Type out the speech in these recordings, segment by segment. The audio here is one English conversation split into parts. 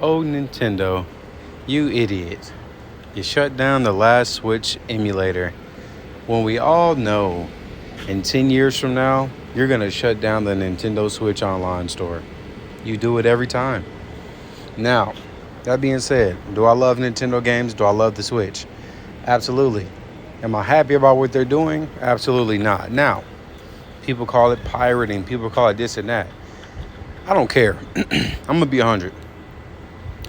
Oh, Nintendo, you idiot. You shut down the last Switch emulator when we all know in 10 years from now, you're going to shut down the Nintendo Switch online store. You do it every time. Now, that being said, do I love Nintendo games? Do I love the Switch? Absolutely. Am I happy about what they're doing? Absolutely not. Now, people call it pirating, people call it this and that. I don't care. I'm going to be 100.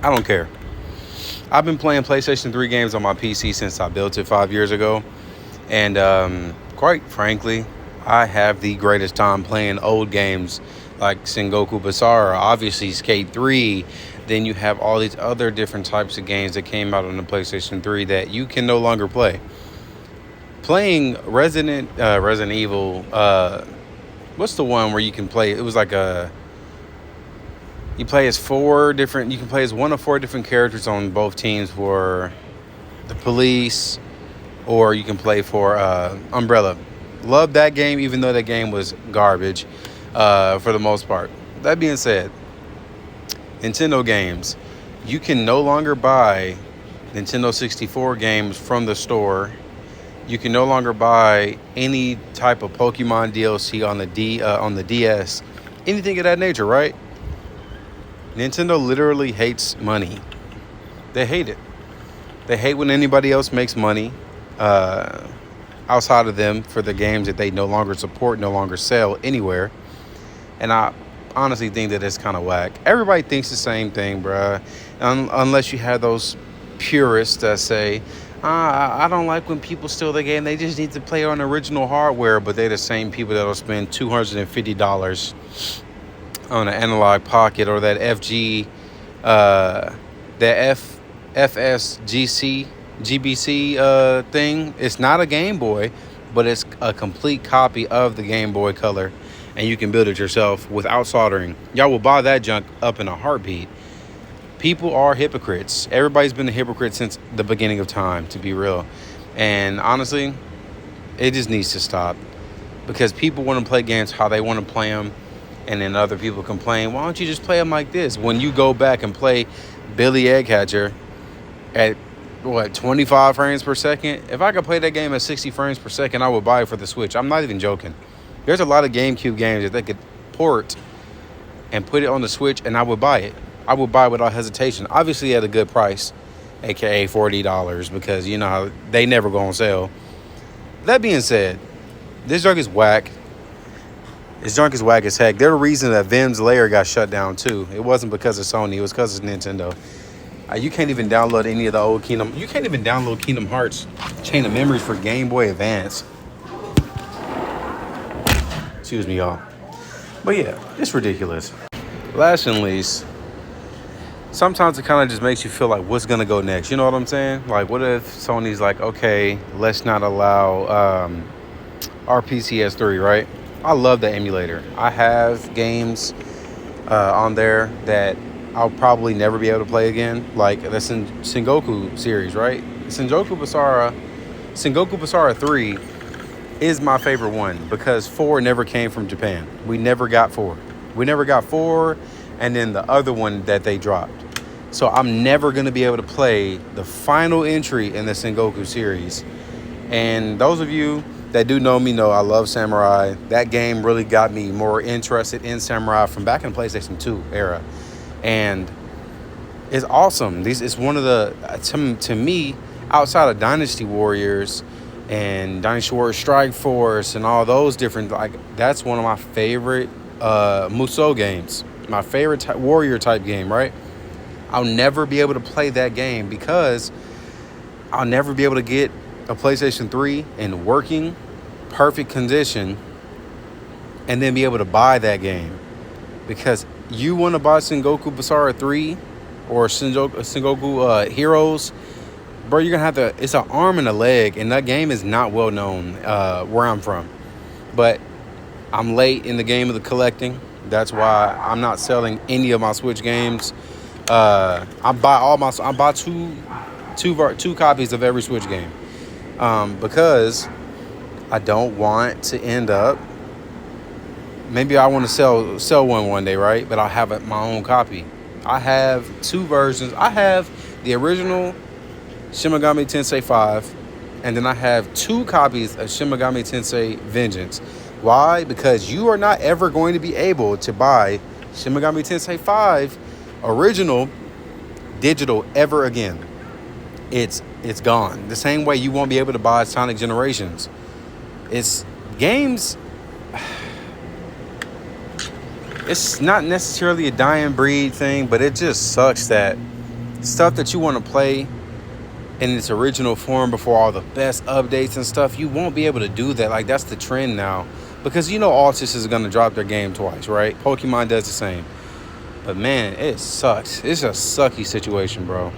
I don't care. I've been playing PlayStation 3 games on my PC since I built it 5 years ago. And quite frankly, I have the greatest time playing old games like Sengoku Basara, obviously Skate 3. Then you have all these other different types of games that came out on the PlayStation 3 that you can no longer play. Playing Resident Evil, what's the one where you can play? It was like you play as you can play as one of four different characters on both teams for the police, or you can play for Umbrella. Love that game, even though that game was garbage for the most part. That being said, Nintendo games, you can no longer buy Nintendo 64 games from the store. You can no longer buy any type of Pokemon DLC on the DS, anything of that nature, right? Nintendo literally hates money. They hate it. They hate when anybody else makes money outside of them for the games that they no longer support, no longer sell anywhere. And I honestly think that it's kind of whack. Everybody thinks the same thing, bruh. Unless you have those purists that say, I don't like when people steal the game. They just need to play on original hardware. But they're the same people that'll spend $250 on an analog pocket or that FSGC GBC thing. It's not a Game Boy, but it's a complete copy of the Game Boy Color, and you can build it yourself without soldering. Y'all will buy that junk up in a heartbeat. People are hypocrites. Everybody's been a hypocrite since the beginning of time, to be real. And honestly, it just needs to stop, because people want to play games how they want to play them, and then other people complain, why don't you just play them like this? When you go back and play Billy Eggcatcher at 25 frames per second? If I could play that game at 60 frames per second, I would buy it for the Switch. I'm not even joking. There's a lot of GameCube games that they could port and put it on the Switch, and I would buy it. I would buy it without hesitation. Obviously at a good price, aka $40, because you know how they never go on sale. That being said, this junk is whack. This junk is whack as heck. They're the reason that Vim's Lair got shut down too. It wasn't because of Sony. It was because of Nintendo. You can't even download any of the old Kingdom. You can't even download Kingdom Hearts Chain of Memories for Game Boy Advance. Excuse me, y'all. But yeah, it's ridiculous. Last and least, sometimes it kind of just makes you feel like what's going to go next. You know what I'm saying? Like, what if Sony's like, okay, let's not allow RPCS3, right? I love the emulator. I have games on there that I'll probably never be able to play again. Like the Sengoku series, right? Sengoku Basara 3 is my favorite one because 4 never came from Japan. We never got 4. And then the other one that they dropped. So I'm never going to be able to play the final entry in the Sengoku series. And those of you that do know me know I love Samurai. That game really got me more interested in Samurai from back in the PlayStation 2 era. And it's awesome. It's one of the, to me, outside of Dynasty Warriors and Dynasty Warriors Strike Force and all those different, like, that's one of my favorite Musou games. My favorite warrior type game, right? I'll never be able to play that game because I'll never be able to get a PlayStation 3 in working, perfect condition and then be able to buy that game. Because you want to buy Sengoku Basara 3 or Sengoku Heroes, bro, you're going to have to, it's an arm and a leg, and that game is not well known where I'm from. But I'm late in the game of the collecting. That's why I'm not selling any of my Switch games. I buy two copies of every Switch game because I don't want to end up. Maybe I want to sell one day, right? But I'll have my own copy. I have two versions. I have the original Shin Megami Tensei 5, and then I have two copies of Shin Megami Tensei Vengeance. Why? Because you are not ever going to be able to buy Shin Megami Tensei 5 original digital ever again. It's gone. The same way you won't be able to buy Sonic Generations. It's games. It's not necessarily a dying breed thing, but it just sucks that stuff that you want to play in its original form before all the best updates and stuff, you won't be able to do that. Like, that's the trend now. Because you know Altus is going to drop their game twice, right? Pokemon does the same. But man, it sucks. It's a sucky situation, bro.